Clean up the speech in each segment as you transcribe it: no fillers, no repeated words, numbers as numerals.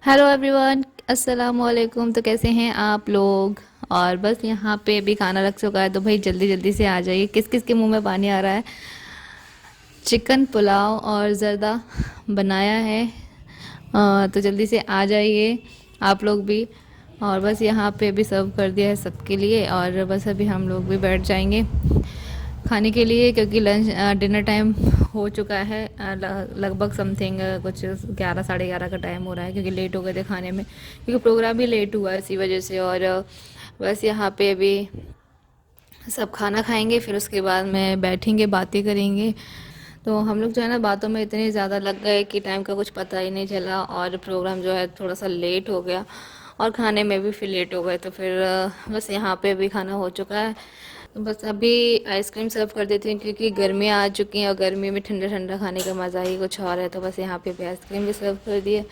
Hello everyone, अस्सलाम वालेकुम। तो कैसे हैं आप लोग? और बस यहाँ पे भी खाना रख चुका है, तो भाई जल्दी जल्दी से आ जाइए। किस किस के मुंह में पानी आ रहा है? चिकन पुलाव और ज़र्दा बनाया है। तो जल्दी से आ जाइए आप लोग भी। और बस यहाँ पे भी सर्व कर दिया है सबके लिए, और बस अभी हम लोग भी बैठ जाएंगे खाने के लिए, क्योंकि लंच डिनर टाइम हो चुका है। लगभग समथिंग कुछ 11 साढ़े 11 का टाइम हो रहा है, क्योंकि लेट हो गए थे खाने में, क्योंकि प्रोग्राम भी लेट हुआ है इसी वजह से। और बस यहाँ पे अभी सब खाना खाएंगे, फिर उसके बाद में बैठेंगे, बातें करेंगे। तो हम लोग जो है ना बातों में इतने ज़्यादा लग गए कि टाइम का कुछ पता ही नहीं चला, और प्रोग्राम जो है थोड़ा सा लेट हो गया, और खाने में भी फिर लेट हो गए। तो फिर बस यहाँ पे भी खाना हो चुका है। तो बस अभी आइसक्रीम सर्व कर देती हूँ, क्योंकि गर्मियाँ आ चुकी हैं और गर्मी में ठंडा ठंडा खाने का मज़ा ही कुछ और है। तो बस यहाँ पे भी आइसक्रीम भी सर्व कर दिए।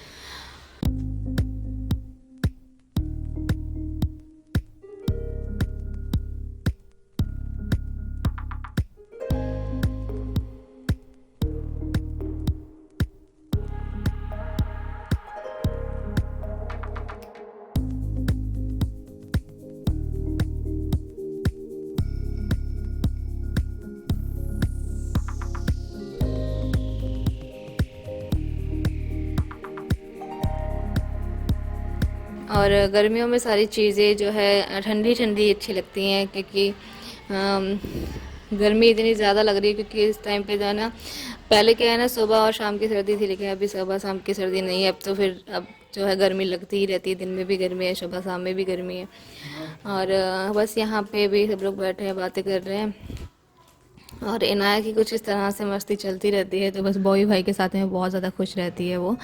और गर्मियों में सारी चीज़ें जो है ठंडी ठंडी अच्छी लगती हैं, क्योंकि गर्मी इतनी ज़्यादा लग रही है, क्योंकि इस टाइम पे जो है ना, पहले क्या है ना, सुबह और शाम की सर्दी थी, लेकिन अभी सुबह शाम की सर्दी नहीं है। अब तो फिर अब जो है गर्मी लगती ही रहती है, दिन में भी गर्मी है, सुबह शाम में भी गर्मी है। और बस यहाँ पे भी सब लोग बैठे हैं, बातें कर रहे हैं। और इनाया की कुछ इस तरह से मस्ती चलती रहती है, तो बस बॉय भाई के साथ में बहुत ज़्यादा खुश रहती है वो।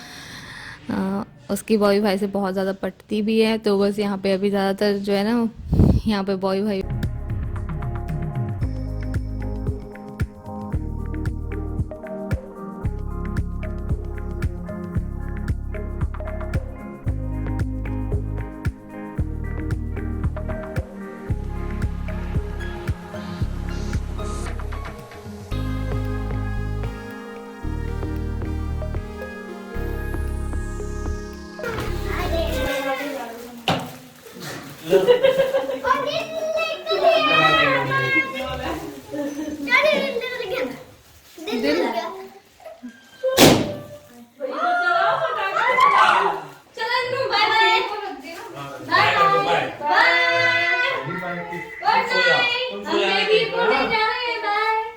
उसकी बॉय भाई से बहुत ज़्यादा पटती भी है। तो बस यहाँ पे अभी ज़्यादातर जो है ना, यहाँ पे बॉय भाई।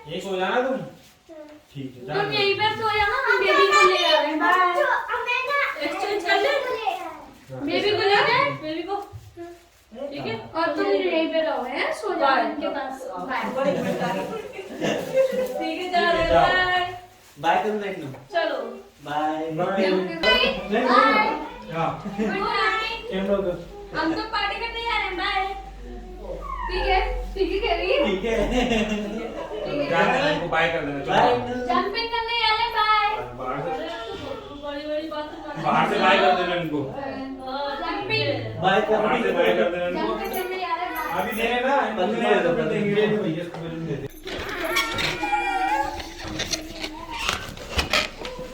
यही सो जाना तुम। ठीक है, तुम यहीं पे सो जाना, हम बेबी को ले आ रहे हैं। बाय। एक्सचेंज कर ले। बेबी को ले गए, बेबी को। ठीक है, और तुम यहीं पे रहो, हैं, सो जाओ इनके पास। बाय। ठीक है, जा रहे हैं। बाय बाय कर देख लो। चलो बाय बाय। हां गुड नाइट। कैम लोग हम तो पार्टी करने जा रहे हैं। बाय। ठीक है, ठीक है, कह रही है। ठीक है। इनको बाय कर देना। बाय जंपिंग करने जा रहे हैं। बाय। बाहर से बड़ी बड़ी बातें कर। बाहर से बाय कर देना इनको। जंपिंग। बाय कर देना इनको। जंपिंग करने जा रहे हैं। अभी दे रहे ना, बंद नहीं तो कर देंगे भैया इसको फिर दे दे।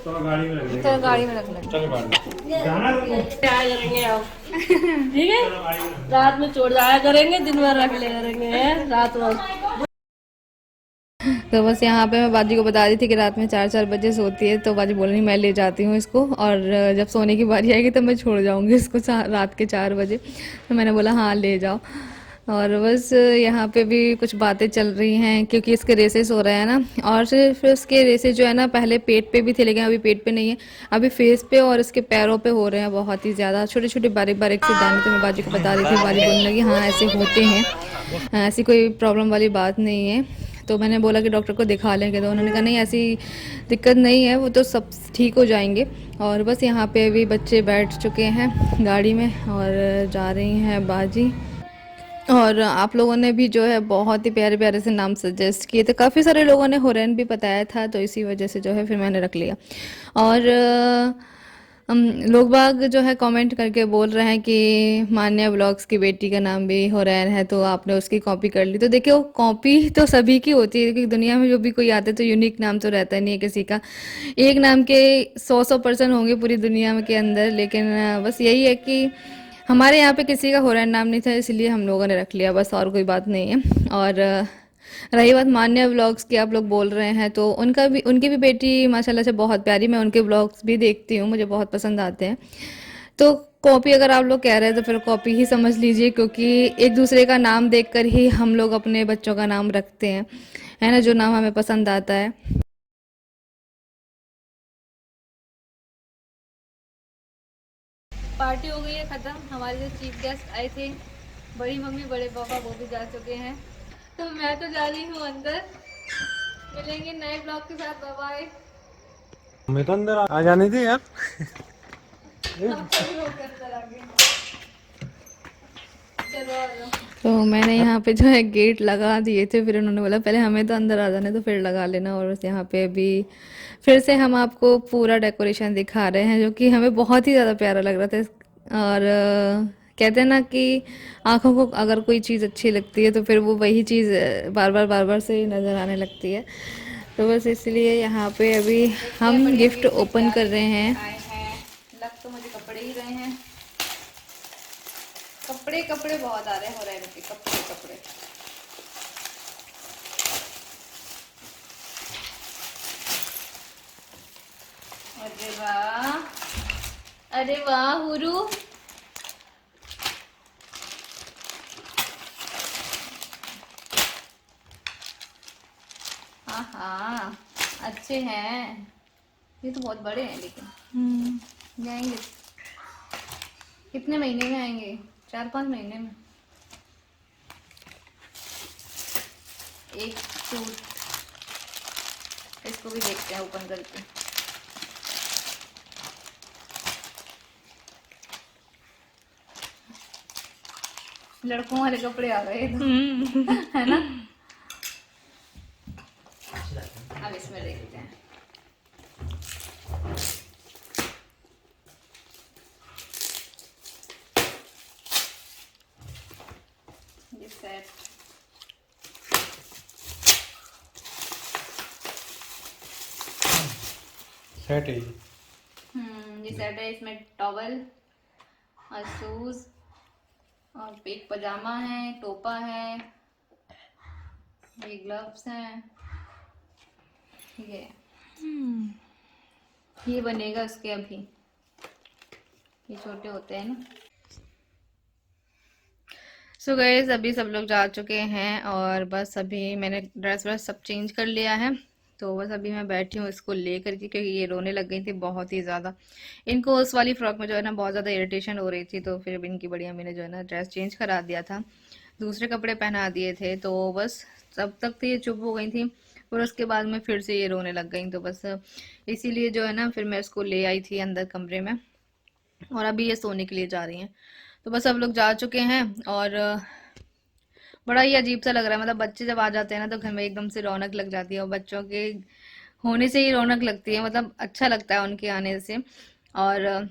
तो गाड़ी में रख तो गाड़ी में रख लें। चलो गाड़ी जाना तुमको क्या करेंगे आप? ठीक है, चलो गाड़ी में रात में छोड़ जाया करेंगे, दिन भर रख ले करेंगे, हैं? रात भर। तो बस यहाँ पे मैं बाजी को बता रही थी कि रात में 4-4 बजे सोती है, तो बाजी बोल रही मैं ले जाती हूँ इसको, और जब सोने की बारी आएगी तो मैं छोड़ जाऊँगी इसको रात के 4 बजे। तो मैंने बोला हाँ ले जाओ। और बस यहाँ पे भी कुछ बातें चल रही हैं, क्योंकि इसके रेसेस हो रहे हैं ना। और सिर्फ इसके रेसेस जो है ना, पहले पेट पे भी थे, लेकिन अभी पेट पे नहीं है, अभी फेस पे और इसके पैरों पे हो रहे हैं बहुत ही ज़्यादा छोटे छोटे बारीक बारीक से दाने। तो मैं बाजी को बता रही थी, बाजी बोलने लगी हाँ ऐसे होते हैं, ऐसी कोई प्रॉब्लम वाली बात नहीं है। तो मैंने बोला कि डॉक्टर को दिखा लेंगे, तो उन्होंने कहा नहीं ऐसी दिक्कत नहीं है, वो तो सब ठीक हो जाएंगे। और बस यहाँ पे भी बच्चे बैठ चुके हैं गाड़ी में, और जा रही हैं बाजी। और आप लोगों ने भी जो है बहुत ही प्यारे प्यारे से नाम सजेस्ट किए थे, काफ़ी सारे लोगों ने हुरैन भी बताया था, तो इसी वजह से जो है फिर मैंने रख लिया। और लोग बाग जो है कमेंट करके बोल रहे हैं कि मान्या व्लॉग्स की बेटी का नाम भी हुरैन है, तो आपने उसकी कॉपी कर ली। तो देखियो, कॉपी तो सभी की होती है, क्योंकि दुनिया में जो भी कोई आता है तो यूनिक नाम तो रहता नहीं है किसी का। एक नाम के 100 पर्सन होंगे पूरी दुनिया में के अंदर, लेकिन बस यही है कि हमारे यहाँ पे किसी का हुरैन नाम नहीं था, इसलिए हम लोगों ने रख लिया, बस और कोई बात नहीं है। और रही बात मान्या व्लॉग्स की, आप लोग बोल रहे हैं, तो उनकी भी बेटी माशाल्लाह से बहुत प्यारी, मैं उनके व्लॉग्स भी देखती हूँ, मुझे बहुत पसंद आते हैं। तो कॉपी अगर आप लोग कह रहे हैं तो फिर कॉपी ही समझ लीजिए, क्योंकि एक दूसरे का नाम देखकर ही हम लोग अपने बच्चों का नाम रखते हैं, है ना, जो नाम हमें पसंद आता है। पार्टी हो गई है ख़त्म। हमारे जो चीफ गेस्ट आए थे, बड़ी मम्मी बड़े पापा, वो भी जा चुके हैं। तो मैं तो जा रही हूँ अंदर, मिलेंगे नए ब्लॉग के साथ। Bye bye. मैं तो अंदर आ जाने दे यार। आप सभी लोग के अंदर आ गए। चलो आ जाओ। तो मैंने यहाँ पे जो है गेट लगा दिए थे, फिर उन्होंने बोला पहले हमें तो अंदर आ जाने तो फिर लगा लेना। और बस यहाँ पे अभी फिर से हम आपको पूरा डेकोरेशन दिखा रहे हैं, जो कि हमें बहुत ही ज़्यादा प्यारा लग रहा था। और कहते हैं ना कि आँखों को अगर कोई चीज़ अच्छी लगती है तो फिर वो वही चीज़ बार बार से नज़र आने लगती है। तो बस इसलिए यहाँ पे अभी हम गिफ्ट ओपन कर रहे हैं। आए हैं, लग तो मुझे कपड़े ही रहे हैं, कपड़े कपड़े बहुत आ रहे हैं, हो रहे हैं कपड़े कपड़े। अरे वाह, अरे वाह हुरू, हाँ हाँ अच्छे हैं। ये तो बहुत बड़े हैं, लेकिन जाएंगे कितने महीने में आएंगे? 4-5 महीने में। एक सूट, इसको भी देखते हैं ओपन करके। लड़कों वाले कपड़े आ गए तो है ना। अब इसमें देखते हैं। ये सेट, सेट है ये सेट है। इसमें टॉवल और शूज और एक पजामा है, टोपा है, ये ग्लव्स हैं, ये बनेगा उसके अभी, ये छोटे होते हैं ना। सो गाइस, अभी सब लोग जा चुके हैं और बस अभी मैंने ड्रेस व्रेस सब चेंज कर लिया है। तो बस अभी मैं बैठी हूँ इसको लेकर के, क्योंकि ये रोने लग गई थी बहुत ही ज़्यादा। इनको उस वाली फ्रॉक में जो है ना बहुत ज़्यादा इरिटेशन हो रही थी, तो फिर इनकी बड़ी अम्मी ने जो है ना ड्रेस चेंज करा दिया था, दूसरे कपड़े पहना दिए थे। तो बस तब तक तो ये चुप हो गई थी, और उसके बाद में फिर से ये रोने लग गई। तो बस इसीलिए जो है ना फिर मैं इसको ले आई थी अंदर कमरे में, और अभी ये सोने के लिए जा रही हैं। तो बस सब लोग जा चुके हैं, और बड़ा ही अजीब सा लग रहा है। मतलब बच्चे जब आ जाते हैं ना तो घर में एकदम से रौनक लग जाती है, और बच्चों के होने से ही रौनक लगती है, मतलब अच्छा लगता है उनके आने से। और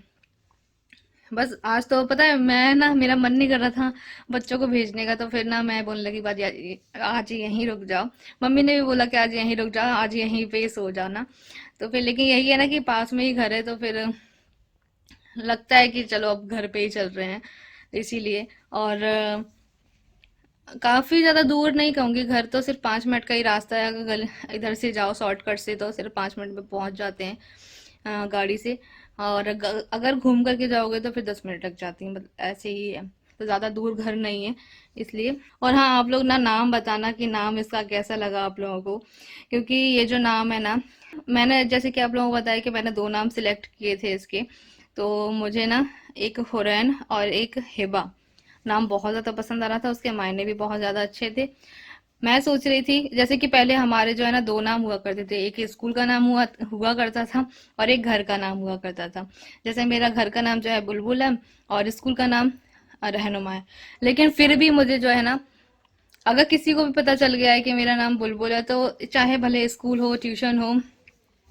बस आज तो पता है, मैं ना मेरा मन नहीं कर रहा था बच्चों को भेजने का, तो फिर ना मैं बोलने लगी बाजी आज यहीं रुक जाओ। मम्मी ने भी बोला कि आज यहीं रुक जाओ, आज यहीं पे सो जाना। तो फिर लेकिन यही है ना कि पास में ही घर है, तो फिर लगता है कि चलो अब घर पे ही चल रहे हैं, इसीलिए। और काफ़ी ज़्यादा दूर नहीं कहूँगी, घर तो सिर्फ 5 मिनट का ही रास्ता है। अगर इधर से जाओ शॉर्टकट से तो सिर्फ 5 मिनट में पहुँच जाते हैं गाड़ी से। और अगर घूम करके जाओगे तो फिर 10 मिनट लग जाती हैं, मतलब ऐसे ही है। तो ज़्यादा दूर घर नहीं है, इसलिए। और हाँ, आप लोग ना नाम बताना कि नाम इसका कैसा लगा आप लोगों को, क्योंकि ये जो नाम है ना, मैंने जैसे कि आप लोगों को बताया कि मैंने 2 नाम सिलेक्ट किए थे इसके। तो मुझे ना एक हुरैन और एक हिबा नाम बहुत ज़्यादा पसंद आ रहा था, उसके मायने भी बहुत ज़्यादा अच्छे थे। मैं सोच रही थी जैसे कि पहले हमारे जो है ना 2 नाम हुआ करते थे, एक स्कूल का नाम हुआ हुआ करता था और एक घर का नाम हुआ करता था। जैसे मेरा घर का नाम जो है बुलबुल है, और स्कूल का नाम रहनुमा है। लेकिन फिर भी मुझे जो है ना, अगर किसी को भी पता चल गया है कि मेरा नाम बुलबुल है, तो चाहे भले स्कूल हो, ट्यूशन हो,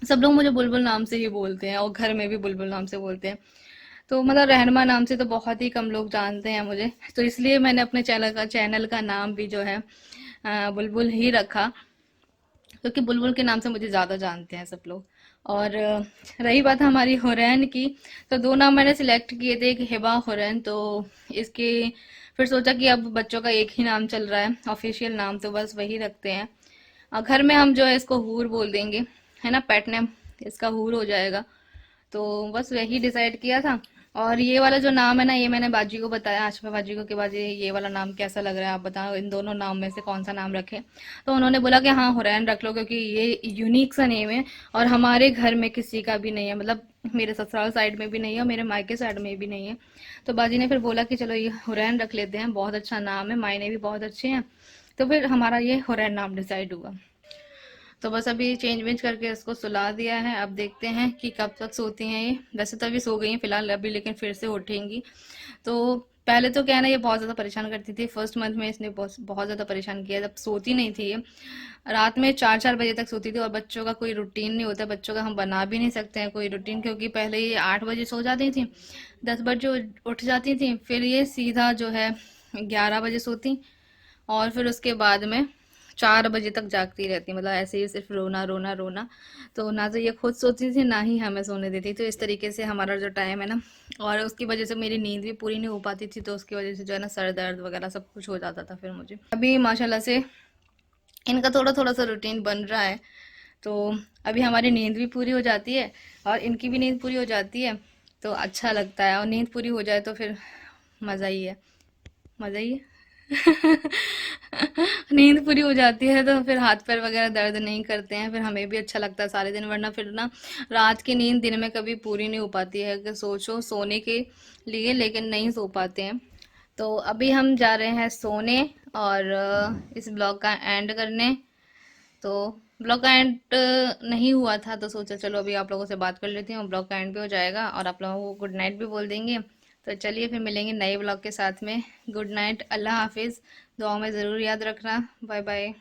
सब लोग मुझे बुलबुल नाम से ही बोलते हैं और घर में भी बुलबुल नाम से बोलते हैं। तो मतलब रहनुमा नाम से तो बहुत ही कम लोग जानते हैं मुझे, तो इसलिए मैंने अपने चैनल का नाम भी जो है बुलबुल ही रखा, क्योंकि बुलबुल के नाम से मुझे ज़्यादा जानते हैं सब लोग। और रही बात हमारी हुरैन की, तो दो नाम मैंने सिलेक्ट किए थे, एक हिबा हुरैन। तो इसके फिर सोचा कि अब बच्चों का एक ही नाम चल रहा है ऑफिशियल नाम, तो बस वही रखते हैं। घर में हम जो है इसको हूर बोल देंगे, है ना, पेट नेम इसका हूर हो जाएगा। तो बस वही डिसाइड किया था। और ये वाला जो नाम है ना, ये मैंने बाजी को बताया, आशफा बाजी को, कि बाजी ये वाला नाम कैसा लग रहा है, आप बताओ इन दोनों नाम में से कौन सा नाम रखें। तो उन्होंने बोला कि हाँ हुरैन रख लो, क्योंकि ये यूनिक सा नेम है और हमारे घर में किसी का भी नहीं है, मतलब मेरे ससुराल साइड में भी नहीं है और मेरे मायके साइड में भी नहीं है। तो बाजी ने फिर बोला कि चलो ये हुरैन रख लेते हैं, बहुत अच्छा नाम है, मायने भी बहुत अच्छे हैं। तो फिर हमारा ये हुरैन नाम डिसाइड हुआ। तो बस अभी चेंज वेंज करके इसको सुला दिया है, अब देखते हैं कि कब तक सोती हैं ये। वैसे तो अभी सो गई हैं फिलहाल अभी, लेकिन फिर से उठेंगी। तो पहले तो क्या है ना, ये बहुत ज़्यादा परेशान करती थी, फर्स्ट मंथ में इसने बहुत बहुत ज़्यादा परेशान किया, जब सोती नहीं थी ये। रात में 4-4 बजे तक सोती थी, और बच्चों का कोई रूटीन नहीं होता, बच्चों का हम बना भी नहीं सकते हैं कोई रूटीन, क्योंकि पहले ये 8 बजे सो जाती थी, 10 बजे उठ जाती थी, फिर ये सीधा जो है 11 बजे सोती, और फिर उसके बाद में 4 बजे तक जागती रहती, मतलब ऐसे ही सिर्फ रोना रोना रोना। तो ना तो ये खुद सोती थी, ना ही हमें सोने देती। तो इस तरीके से हमारा जो टाइम है ना, और उसकी वजह से मेरी नींद भी पूरी नहीं हो पाती थी, तो उसकी वजह से जो है ना सर दर्द वगैरह सब कुछ हो जाता था फिर मुझे। अभी माशाल्लाह से इनका थोड़ा थोड़ा सा रूटीन बन रहा है, तो अभी हमारी नींद भी पूरी हो जाती है और इनकी भी नींद पूरी हो जाती है, तो अच्छा लगता है। और नींद पूरी हो जाए तो फिर मज़ा ही है, मज़ा ही है। नींद पूरी हो जाती है तो फिर हाथ पैर वगैरह दर्द नहीं करते हैं, फिर हमें भी अच्छा लगता है सारे दिन, वरना फिर ना रात की नींद दिन में कभी पूरी नहीं हो पाती है, कि सोचो सोने के लिए लेकिन नहीं सो पाते हैं। तो अभी हम जा रहे हैं सोने और इस ब्लॉग का एंड करने। तो ब्लॉग का एंड नहीं हुआ था, तो सोचा चलो अभी आप लोगों से बात कर लेती हूँ, ब्लॉग का एंड भी हो जाएगा और आप लोगों को गुड नाइट भी बोल देंगे। तो चलिए फिर मिलेंगे नए ब्लॉग के साथ में। गुड नाइट, अल्लाह हाफिज़, दुआ में ज़रूर याद रखना, बाय बाय।